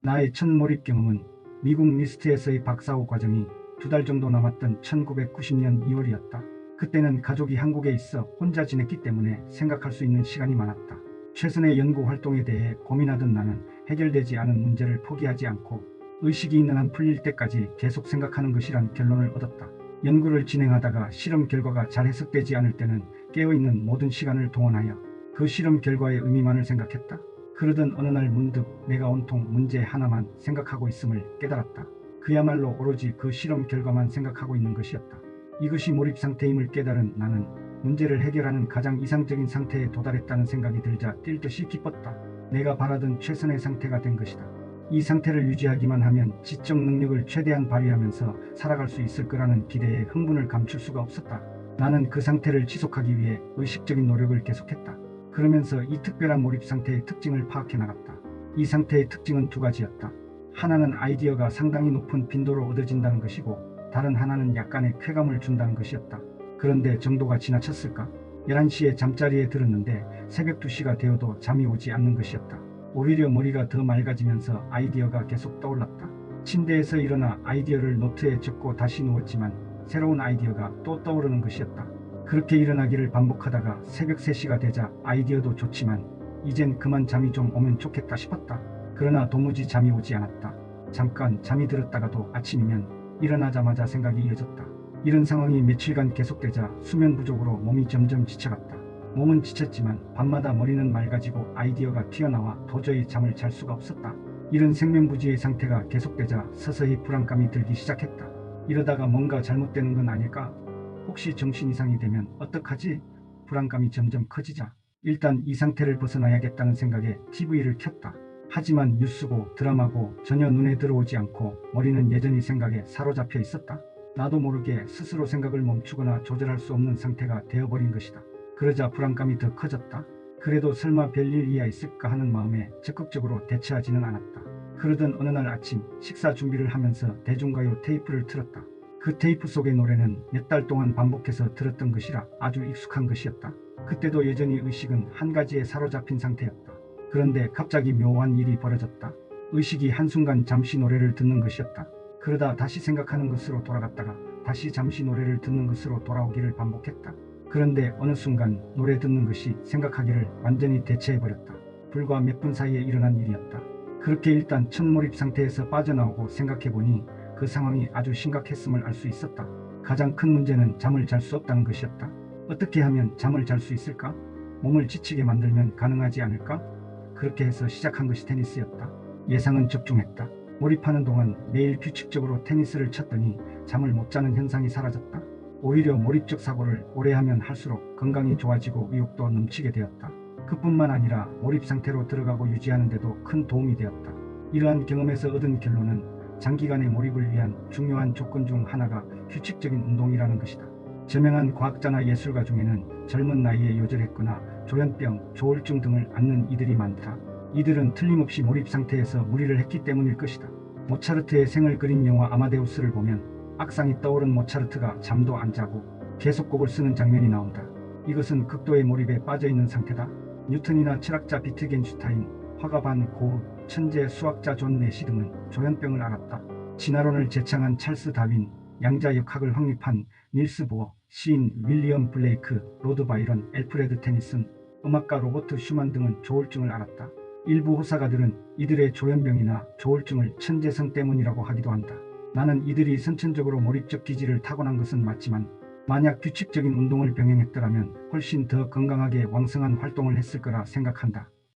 나의 첫 몰입 경험은 미국 리스트에서의 박사후 과정이 2달 정도 남았던 1990년 2월이었다. 그때는 가족이 한국에 있어 혼자 지냈기 때문에 생각할 수 있는 시간이 많았다. 최선의 연구 활동에 대해 고민하던 나는 해결되지 않은 문제를 포기하지 않고 의식이 있는 한 풀릴 때까지 계속 생각하는 것이란 결론을 얻었다. 연구를 진행하다가 실험 결과가 잘 해석되지 않을 때는 깨어있는 모든 시간을 동원하여 그 실험 결과의 의미만을 생각했다. 그러던 어느 날 문득 내가 온통 문제 하나만 생각하고 있음을 깨달았다. 그야말로 오로지 그 실험 결과만 생각하고 있는 것이었다. 이것이 몰입 상태임을 깨달은 나는 문제를 해결하는 가장 이상적인 상태에 도달했다는 생각이 들자 뛸 듯이 기뻤다. 내가 바라던 최선의 상태가 된 것이다. 이 상태를 유지하기만 하면 지적 능력을 최대한 발휘하면서 살아갈 수 있을 거라는 기대에 흥분을 감출 수가 없었다. 나는 그 상태를 지속하기 위해 의식적인 노력을 계속했다. 그러면서 이 특별한 몰입 상태의 특징을 파악해 나갔다. 이 상태의 특징은 2가지였다. 하나는 아이디어가 상당히 높은 빈도로 얻어진다는 것이고 다른 하나는 약간의 쾌감을 준다는 것이었다. 그런데 정도가 지나쳤을까? 11시에 잠자리에 들었는데 새벽 2시가 되어도 잠이 오지 않는 것이었다. 오히려 머리가 더 맑아지면서 아이디어가 계속 떠올랐다. 침대에서 일어나 아이디어를 노트에 적고 다시 누웠지만 새로운 아이디어가 또 떠오르는 것이었다. 그렇게 일어나기를 반복하다가 새벽 3시가 되자 아이디어도 좋지만 이젠 그만 잠이 좀 오면 좋겠다 싶었다. 그러나 도무지 잠이 오지 않았다. 잠깐 잠이 들었다가도 아침이면 일어나자마자 생각이 이어졌다. 이런 상황이 며칠간 계속되자 수면 부족으로 몸이 점점 지쳐갔다. 몸은 지쳤지만 밤마다 머리는 맑아지고 아이디어가 튀어나와 도저히 잠을 잘 수가 없었다. 이런 생명부지의 상태가 계속되자 서서히 불안감이 들기 시작했다. 이러다가 뭔가 잘못되는 건 아닐까? 혹시 정신 이상이 되면 어떡하지? 불안감이 점점 커지자 일단 이 상태를 벗어나야겠다는 생각에 TV를 켰다. 하지만 뉴스고 드라마고 전혀 눈에 들어오지 않고 머리는 여전히 생각에 사로잡혀 있었다. 나도 모르게 스스로 생각을 멈추거나 조절할 수 없는 상태가 되어버린 것이다. 그러자 불안감이 더 커졌다. 그래도 설마 별일이야 있을까 하는 마음에 적극적으로 대처하지는 않았다. 그러던 어느 날 아침 식사 준비를 하면서 대중가요 테이프를 틀었다. 그 테이프 속의 노래는 몇 달 동안 반복해서 들었던 것이라 아주 익숙한 것이었다. 그때도 여전히 의식은 한 가지에 사로잡힌 상태였다. 그런데 갑자기 묘한 일이 벌어졌다. 의식이 한순간 잠시 노래를 듣는 것이었다. 그러다 다시 생각하는 것으로 돌아갔다가 다시 잠시 노래를 듣는 것으로 돌아오기를 반복했다. 그런데 어느 순간 노래 듣는 것이 생각하기를 완전히 대체해버렸다. 불과 몇 분 사이에 일어난 일이었다. 그렇게 일단 첫 몰입 상태에서 빠져나오고 생각해보니 그 상황이 아주 심각했음을 알 수 있었다. 가장 큰 문제는 잠을 잘 수 없다는 것이었다. 어떻게 하면 잠을 잘 수 있을까? 몸을 지치게 만들면 가능하지 않을까? 그렇게 해서 시작한 것이 테니스였다. 예상은 적중했다. 몰입하는 동안 매일 규칙적으로 테니스를 쳤더니 잠을 못 자는 현상이 사라졌다. 오히려 몰입적 사고를 오래 하면 할수록 건강이 좋아지고 의욕도 넘치게 되었다. 그뿐만 아니라 몰입 상태로 들어가고 유지하는 데도 큰 도움이 되었다. 이러한 경험에서 얻은 결론은 장기간의 몰입을 위한 중요한 조건 중 하나가 규칙적인 운동이라는 것이다. 저명한 과학자나 예술가 중에는 젊은 나이에 요절했거나 조현병, 조울증 등을 앓는 이들이 많다. 이들은 틀림없이 몰입 상태에서 무리를 했기 때문일 것이다. 모차르트의 생을 그린 영화 아마데우스를 보면 악상이 떠오른 모차르트가 잠도 안 자고 계속 곡을 쓰는 장면이 나온다. 이것은 극도의 몰입에 빠져있는 상태다. 뉴턴이나 철학자 비트겐슈타인, 화가 반 고흐, 천재 수학자 존 내시 등은 조현병을 앓았다. 진화론을 제창한 찰스 다윈, 양자 역학을 확립한 닐스 보어, 시인 윌리엄 블레이크, 로드 바이런, 엘프레드 테니슨, 음악가 로버트 슈만 등은 조울증을 앓았다. 일부 호사가들은 이들의 조현병이나 조울증을 천재성 때문이라고 하기도 한다. 나는 이들이 선천적으로 몰입적 기질을 타고난 것은 맞지만 만약 규칙적인 운동을 병행했더라면 훨씬 더 건강하게 왕성한 활동을 했을 거라 생각한다.